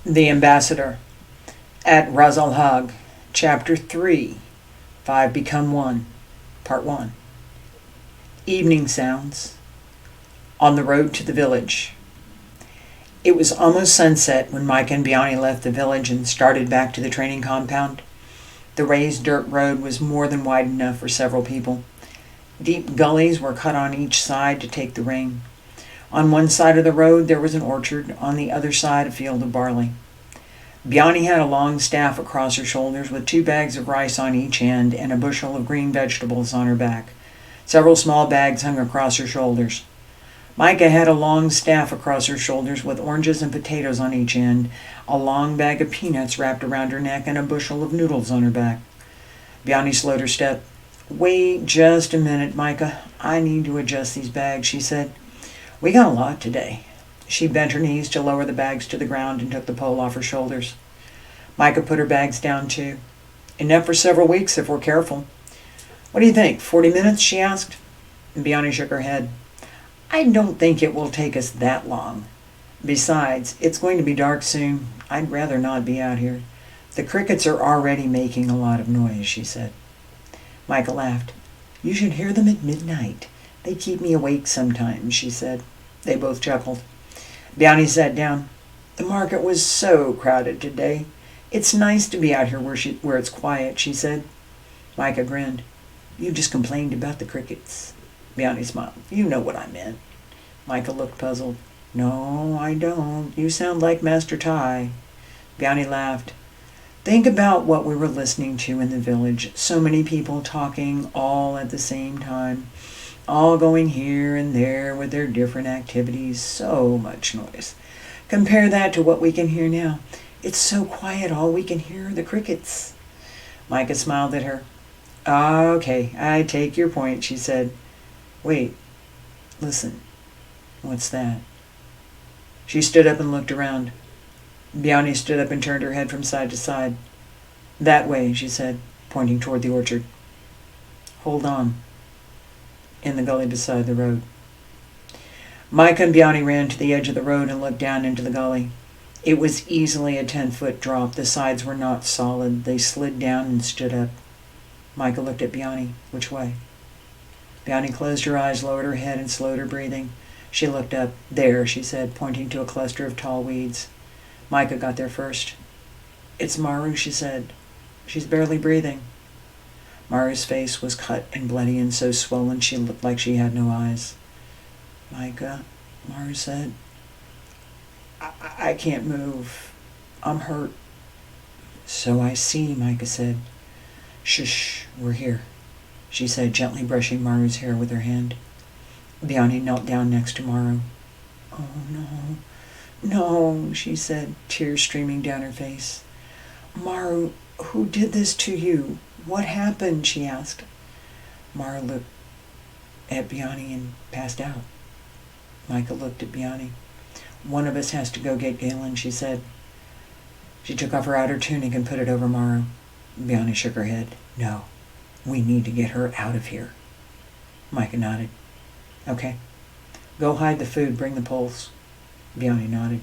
The Ambassador at Ras'alhague, Chapter 3, 5 Become One, Part 1. Evening sounds. On the road to the village. It was almost sunset when Micha and B'ani left the village and started back to the training compound. The raised dirt road was more than wide enough for several people. Deep gullies were cut on each side to take the rain. On one side of the road there was an orchard, on the other side a field of barley. B'ani had a long staff across her shoulders with 2 bags of rice on each end and a bushel of green vegetables on her back. Several small bags hung across her shoulders. Micha had a long staff across her shoulders with oranges and potatoes on each end, a long bag of peanuts wrapped around her neck, and a bushel of noodles on her back. B'ani slowed her step. "Wait just a minute, Micha. I need to adjust these bags," she said. "We got a lot today." She bent her knees to lower the bags to the ground and took the pole off her shoulders. Micha put her bags down too. "Enough for several weeks if we're careful." "What do you think, 40 minutes?" she asked. B'ani shook her head. "I don't think it will take us that long. Besides, it's going to be dark soon. I'd rather not be out here. The crickets are already making a lot of noise," she said. Micha laughed. "You should hear them at midnight. They keep me awake sometimes," she said. They both chuckled. B'ani sat down. "The market was so crowded today. It's nice to be out here where it's quiet," she said. Micha grinned. "You just complained about the crickets." B'ani smiled. "You know what I meant." Micha looked puzzled. "No, I don't. You sound like Master Tai." B'ani laughed. "Think about what we were listening to in the village. So many people talking all at the same time. All going here and there with their different activities. So much noise. Compare that to what we can hear now. It's so quiet, all we can hear are the crickets." Micha smiled at her. "Okay, I take your point," she said. "Wait, listen. What's that?" She stood up and looked around. B'ani stood up and turned her head from side to side. "That way," she said, pointing toward the orchard. "Hold on." In the gully beside the road. Micha and B'ani ran to the edge of the road and looked down into the gully. It was easily a 10-foot drop. The sides were not solid. They slid down and stood up. Micha looked at B'ani. "Which way?" B'ani closed her eyes, lowered her head, and slowed her breathing. She looked up. "There," she said, pointing to a cluster of tall weeds. Micha got there first. "It's Maru," she said. "She's barely breathing." Maru's face was cut and bloody and so swollen she looked like she had no eyes. "Micha," Maru said, I can't move. I'm hurt." "So I see," Micha said. "Shush, we're here," she said, gently brushing Maru's hair with her hand. B'ani knelt down next to Maru. "Oh, no, no," she said, tears streaming down her face. "Maru, who did this to you? What happened?" she asked. Maru looked at B'ani and passed out. Micha looked at B'ani. "One of us has to go get Galen," she said. She took off her outer tunic and put it over Maru. B'ani shook her head. "No, we need to get her out of here." Micha nodded. "Okay. Go hide the food, bring the poles." B'ani nodded.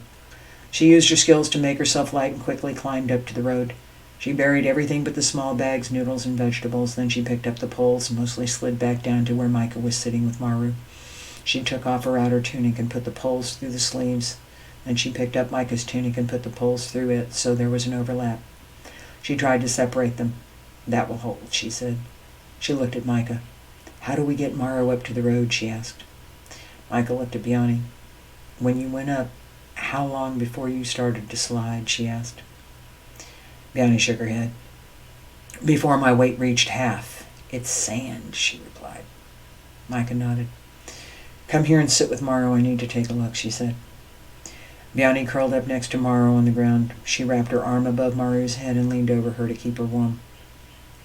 She used her skills to make herself light and quickly climbed up to the road. She buried everything but the small bags, noodles, and vegetables. Then she picked up the poles and mostly slid back down to where Micha was sitting with Maru. She took off her outer tunic and put the poles through the sleeves. Then she picked up Micha's tunic and put the poles through it, so there was an overlap. She tried to separate them. "That will hold," she said. She looked at Micha. "How do we get Maru up to the road?" she asked. Micha looked at B'ani. "When you went up, how long before you started to slide?" she asked. B'ani shook her head. "Before my weight reached half. It's sand," she replied. Micha nodded. "Come here and sit with Maru. I need to take a look," she said. B'ani curled up next to Maru on the ground. She wrapped her arm above Maru's head and leaned over her to keep her warm.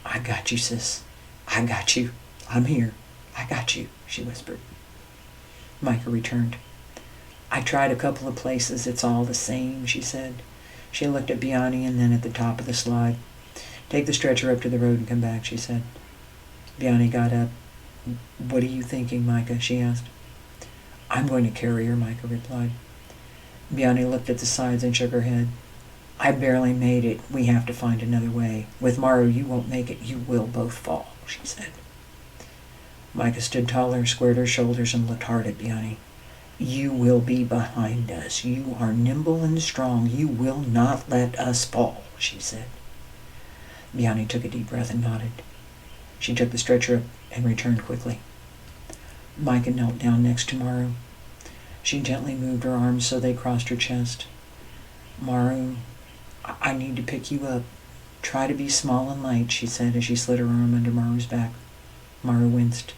"I got you, sis. I got you. I'm here. I got you," she whispered. Micha returned. "I tried a couple of places. It's all the same," she said. She looked at B'ani and then at the top of the slide. "Take the stretcher up to the road and come back," she said. B'ani got up. "What are you thinking, Micha?" she asked. "I'm going to carry her," Micha replied. B'ani looked at the sides and shook her head. I barely made it. We have to find another way. With Maru, you won't make it. You will both fall, she said. Micha stood taller, squared her shoulders, and looked hard at B'ani. You will be behind us. You are nimble and strong. You will not let us fall, she said. B'ani took a deep breath and nodded. She took the stretcher up and returned quickly. Micha knelt down next to Maru. She gently moved her arms so they crossed her chest. Maru, I need to pick you up. Try to be small and light, she said as she slid her arm under Maru's back. Maru winced.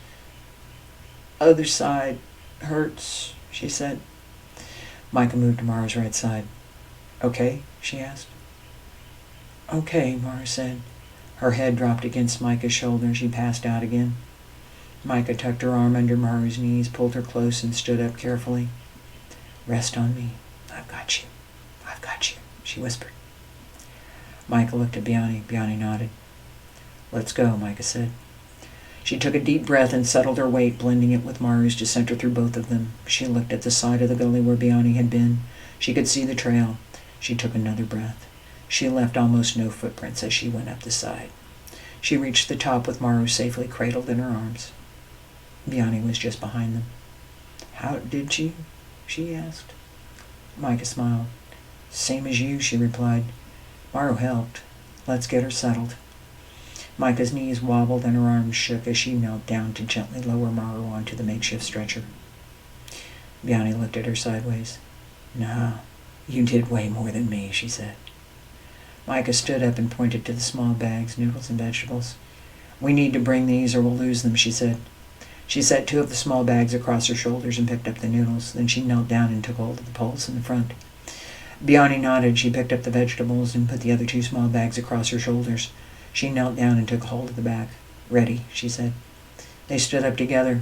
Other side hurts, she said. Micha moved to Maru's right side. Okay, she asked. Okay, Maru said. Her head dropped against Micha's shoulder and she passed out again. Micha tucked her arm under Maru's knees, pulled her close, and stood up carefully. Rest on me. I've got you. I've got you, she whispered. Micha looked at B'ani. B'ani nodded. Let's go, Micha said. She took a deep breath and settled her weight, blending it with Maru's to center through both of them. She looked at the side of the gully where B'ani had been. She could see the trail. She took another breath. She left almost no footprints as she went up the side. She reached the top with Maru safely cradled in her arms. B'ani was just behind them. How did you? She asked. Micha smiled. Same as you, she replied. Maru helped. Let's get her settled. Micha's knees wobbled and her arms shook as she knelt down to gently lower Maru onto the makeshift stretcher. B'ani looked at her sideways. No, you did way more than me, she said. Micha stood up and pointed to the small bags, noodles and vegetables. We need to bring these or we'll lose them, she said. She set two of the small bags across her shoulders and picked up the noodles. Then she knelt down and took hold of the poles in the front. B'ani nodded. She picked up the vegetables and put the other two small bags across her shoulders. She knelt down and took hold of the back. Ready, she said. They stood up together.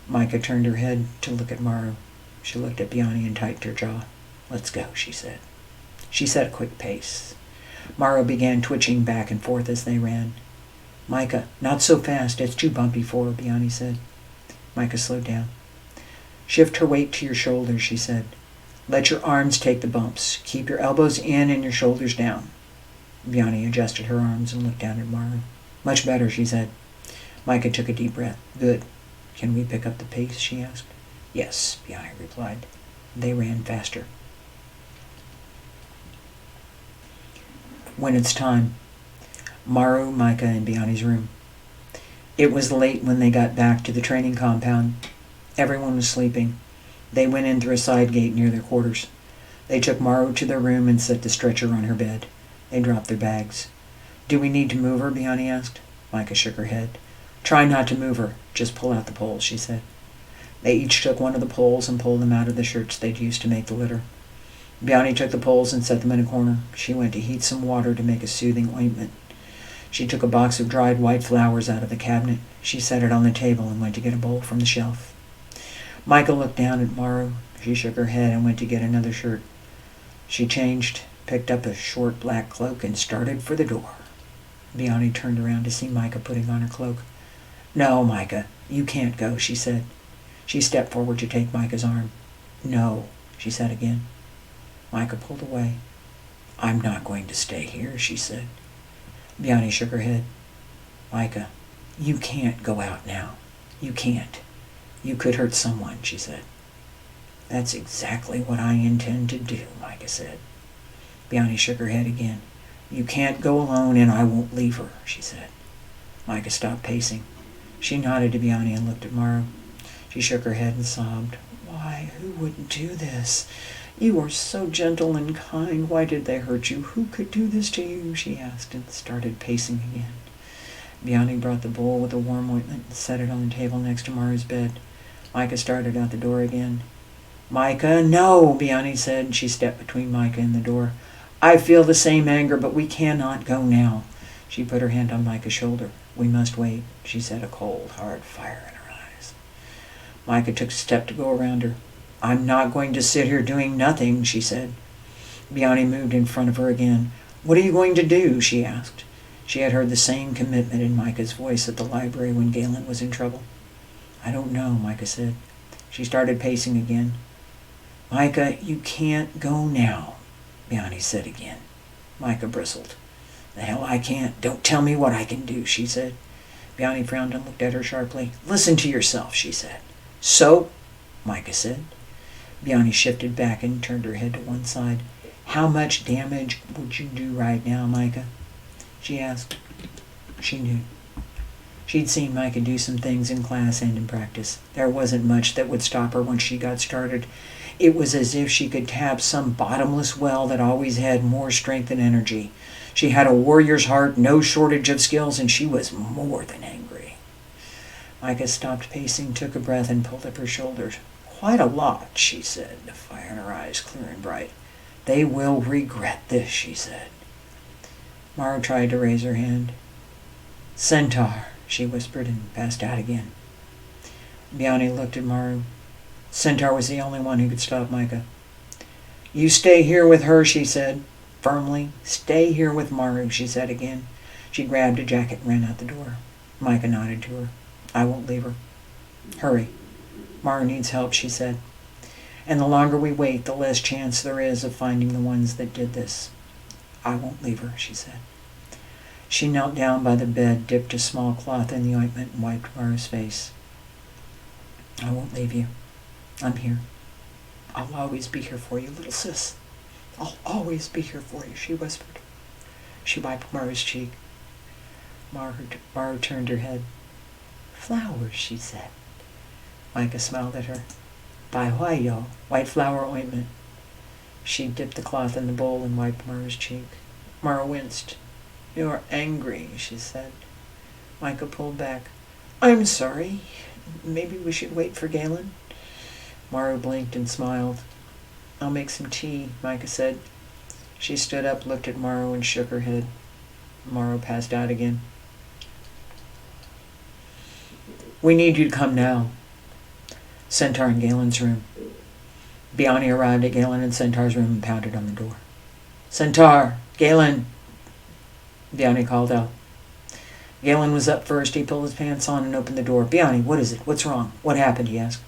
Micha turned her head to look at Maru. She looked at B'ani and tightened her jaw. Let's go, she said. She set a quick pace. Maru began twitching back and forth as they ran. Micha, not so fast. It's too bumpy for her, B'ani said. Micha slowed down. Shift her weight to your shoulders, she said. Let your arms take the bumps. Keep your elbows in and your shoulders down. B'ani adjusted her arms and looked down at Maru. Much better, she said. Micha took a deep breath. Good. Can we pick up the pace, she asked. Yes, B'ani replied. They ran faster. When it's time. Maru, Micha, and B'ani's room. It was late when they got back to the training compound. Everyone was sleeping. They went in through a side gate near their quarters. They took Maru to their room and set the stretcher on her bed. They dropped their bags. Do we need to move her? B'ani asked. Micha shook her head. Try not to move her. Just pull out the poles, she said. They each took one of the poles and pulled them out of the shirts they'd used to make the litter. B'ani took the poles and set them in a corner. She went to heat some water to make a soothing ointment. She took a box of dried white flowers out of the cabinet. She set it on the table and went to get a bowl from the shelf. Micha looked down at Maru. She shook her head and went to get another shirt. She changed, picked up a short black cloak, and started for the door. B'ani turned around to see Micha putting on her cloak. No, Micha, you can't go, she said. She stepped forward to take Micha's arm. No, she said again. Micha pulled away. I'm not going to stay here, she said. B'ani shook her head. Micha, you can't go out now. You can't. You could hurt someone, she said. That's exactly what I intend to do, Micha said. B'ani shook her head again. You can't go alone and I won't leave her, she said. Micha stopped pacing. She nodded to B'ani and looked at Maru. She shook her head and sobbed. Why, who wouldn't do this? You are so gentle and kind. Why did they hurt you? Who could do this to you? She asked and started pacing again. B'ani brought the bowl with the warm ointment and set it on the table next to Maru's bed. Micha started out the door again. Micha, no, B'ani said. She stepped between Micha and the door. I feel the same anger, but we cannot go now. She put her hand on Micha's shoulder. We must wait, she said, a cold, hard fire in her eyes. Micha took a step to go around her. I'm not going to sit here doing nothing, she said. B'ani moved in front of her again. What are you going to do? She asked. She had heard the same commitment in Micha's voice at the library when Galen was in trouble. I don't know, Micha said. She started pacing again. Micha, you can't go now, B'ani said again. Micha bristled. The hell I can't. Don't tell me what I can do, she said. B'ani frowned and looked at her sharply. Listen to yourself, she said. So? Micha said. B'ani shifted back and turned her head to one side. How much damage would you do right now, Micha? She asked. She knew. She'd seen Micha do some things in class and in practice. There wasn't much that would stop her once she got started. It was as if she could tap some bottomless well that always had more strength and energy. She had a warrior's heart, no shortage of skills, and she was more than angry. Micha stopped pacing, took a breath, and pulled up her shoulders. Quite a lot, she said, the fire in her eyes clear and bright. They will regret this, she said. Maru tried to raise her hand. Sentar, she whispered and passed out again. B'ani looked at Maru. Sentar was the only one who could stop Micha. You stay here with her, she said, firmly. Stay here with Maru, she said again. She grabbed a jacket and ran out the door. Micha nodded to her. I won't leave her. Hurry. Maru needs help, she said. And the longer we wait, the less chance there is of finding the ones that did this. I won't leave her, she said. She knelt down by the bed, dipped a small cloth in the ointment, and wiped Maru's face. I won't leave you. I'm here. I'll always be here for you, little sis. I'll always be here for you, she whispered. She wiped Maru's cheek. Maru turned her head. Flowers, she said. Micha smiled at her. Bai Huayo, white flower ointment. She dipped the cloth in the bowl and wiped Maru's cheek. Maru winced. You're angry, she said. Micha pulled back. I'm sorry. Maybe we should wait for Galen. Maru blinked and smiled. I'll make some tea, Micha said. She stood up, looked at Maru, and shook her head. Maru passed out again. We need you to come now. Sentar in Galen's room. B'ani arrived at Galen and Sentar's room and pounded on the door. Sentar! Galen! B'ani called out. Galen was up first. He pulled his pants on and opened the door. B'ani, what is it? What's wrong? What happened? He asked.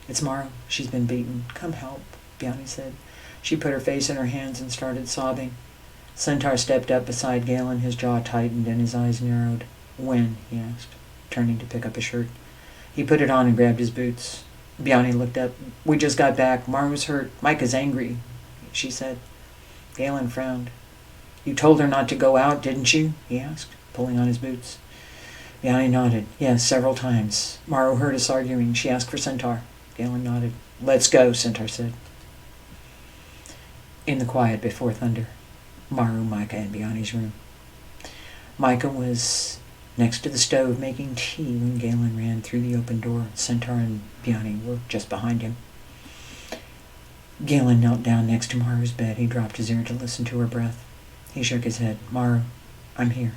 It's Maru. She's been beaten. Come help, B'ani said. She put her face in her hands and started sobbing. Sentar stepped up beside Galen. His jaw tightened and his eyes narrowed. When? He asked, turning to pick up a shirt. He put it on and grabbed his boots. B'ani looked up. We just got back. Maru's hurt. Micha's angry, she said. Galen frowned. You told her not to go out, didn't you? He asked, pulling on his boots. B'ani nodded. Yes, several times. Maru heard us arguing. She asked for Sentar. Galen nodded. Let's go, Sentar said. In the quiet before thunder, Maru, Micha, and B'ani's room. Micha was next to the stove making tea when Galen ran through the open door. Sentar and B'ani were just behind him. Galen knelt down next to Maru's bed. He dropped his ear to listen to her breath. He shook his head. Maru, I'm here.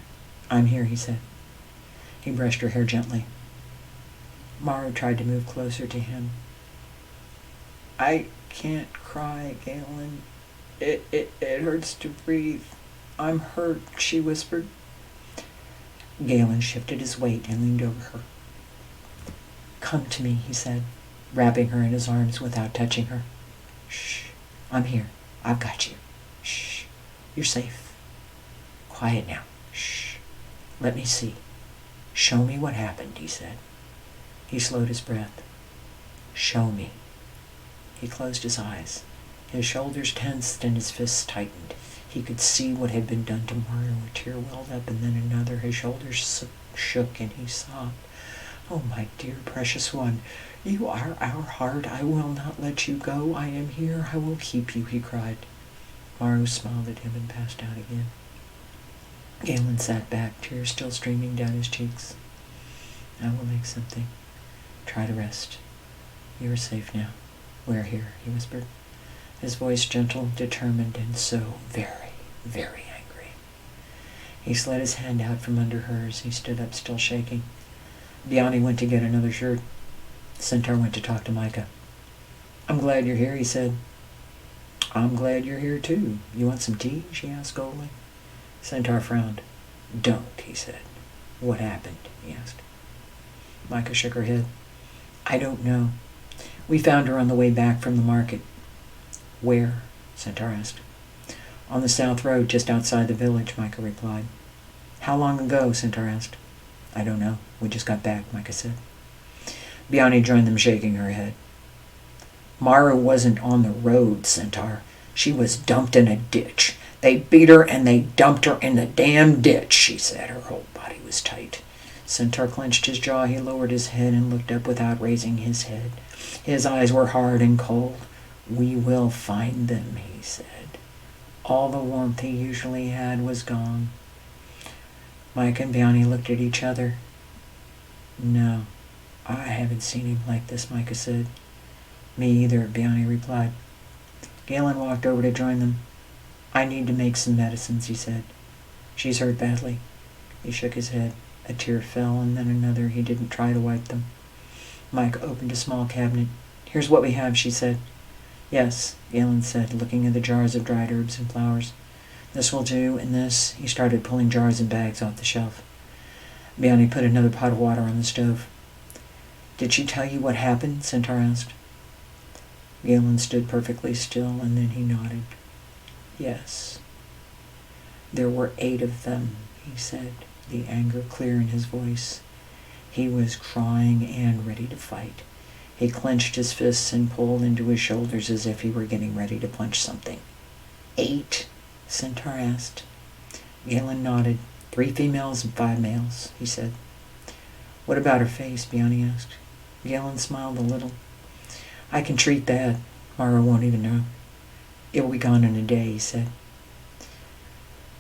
I'm here, he said. He brushed her hair gently. Maru tried to move closer to him. I can't cry, Galen. It hurts to breathe. I'm hurt, she whispered. Galen shifted his weight and leaned over her. Come to me, he said, wrapping her in his arms without touching her. Shh, I'm here. I've got you. Shh, you're safe. Quiet now. Shh, let me see. Show me what happened, he said. He slowed his breath. Show me. He closed his eyes. His shoulders tensed and his fists tightened. He could see what had been done to Maru. A tear welled up and then another. His shoulders shook and he sobbed. Oh, my dear precious one, you are our heart. I will not let you go. I am here. I will keep you, he cried. Maru smiled at him and passed out again. Galen sat back, tears still streaming down his cheeks. I will make something. Try to rest. You are safe now. We're here, he whispered. His voice gentle, determined, and so very, very angry. He slid his hand out from under hers. He stood up, still shaking. B'ani went to get another shirt. Sentar went to talk to Micha. I'm glad you're here, he said. I'm glad you're here, too. You want some tea? She asked coldly. Sentar frowned. Don't, he said. What happened? He asked. Micha shook her head. I don't know. We found her on the way back from the market. Where? Sentar asked. On the south road, just outside the village, Micha replied. How long ago? Sentar asked. I don't know. We just got back, Micha said. B'ani joined them, shaking her head. Maru wasn't on the road, Sentar. She was dumped in a ditch. They beat her and they dumped her in the damn ditch, she said. Her whole body was tight. Sentar clenched his jaw. He lowered his head and looked up without raising his head. His eyes were hard and cold. We will find them, he said. All the warmth he usually had was gone. Micha and B'ani looked at each other. No, I haven't seen him like this, Micha said. Me either, B'ani replied. Galen walked over to join them. I need to make some medicines, he said. She's hurt badly. He shook his head. A tear fell, and then another. He didn't try to wipe them. Micha opened a small cabinet. Here's what we have, she said. Yes, Galen said, looking at the jars of dried herbs and flowers. This will do, and this. He started pulling jars and bags off the shelf. B'ani put another pot of water on the stove. Did she tell you what happened? Sentar asked. Galen stood perfectly still, and then he nodded. Yes. There were 8 of them, he said, the anger clear in his voice. He was crying and ready to fight. He clenched his fists and pulled into his shoulders as if he were getting ready to punch something. 8? Sentar asked. Galen nodded. 3 females and 5 males, he said. What about her face? B'ani asked. Galen smiled a little. I can treat that. Maru won't even know. It will be gone in a day, he said.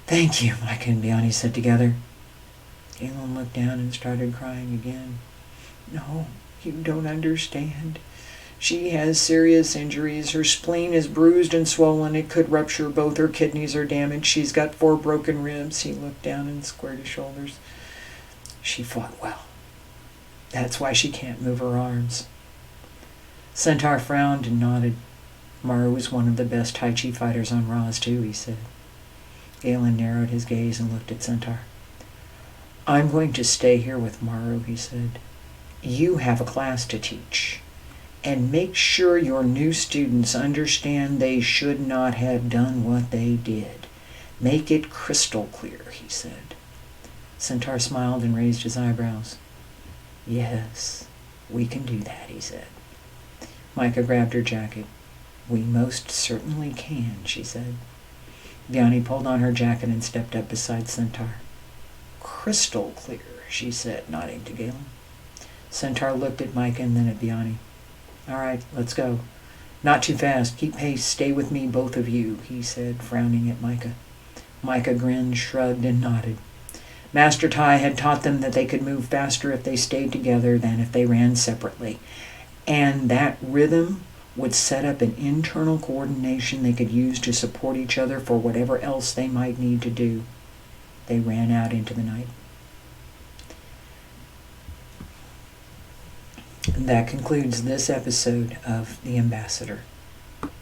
Thank you, Micha and B'ani said together. Galen looked down and started crying again. No, you don't understand. She has serious injuries. Her spleen is bruised and swollen. It could rupture. Both her kidneys are damaged. She's got 4 broken ribs. He looked down and squared his shoulders. She fought well. That's why she can't move her arms. Sentar frowned and nodded. Maru was one of the best Tai Chi fighters on Ras, too, he said. Galen narrowed his gaze and looked at Sentar. I'm going to stay here with Maru, he said. You have a class to teach. And make sure your new students understand they should not have done what they did. Make it crystal clear, he said. Sentar smiled and raised his eyebrows. Yes, we can do that, he said. Micha grabbed her jacket. We most certainly can, she said. B'ani pulled on her jacket and stepped up beside Sentar. Crystal clear, she said, nodding to Galen. Sentar looked at Micha and then at B'ani. All right, let's go. Not too fast. Keep pace. Stay with me, both of you, he said, frowning at Micha. Micha grinned, shrugged, and nodded. Master Tai had taught them that they could move faster if they stayed together than if they ran separately. And that rhythm would set up an internal coordination they could use to support each other for whatever else they might need to do. They ran out into the night. And that concludes this episode of The Ambassador.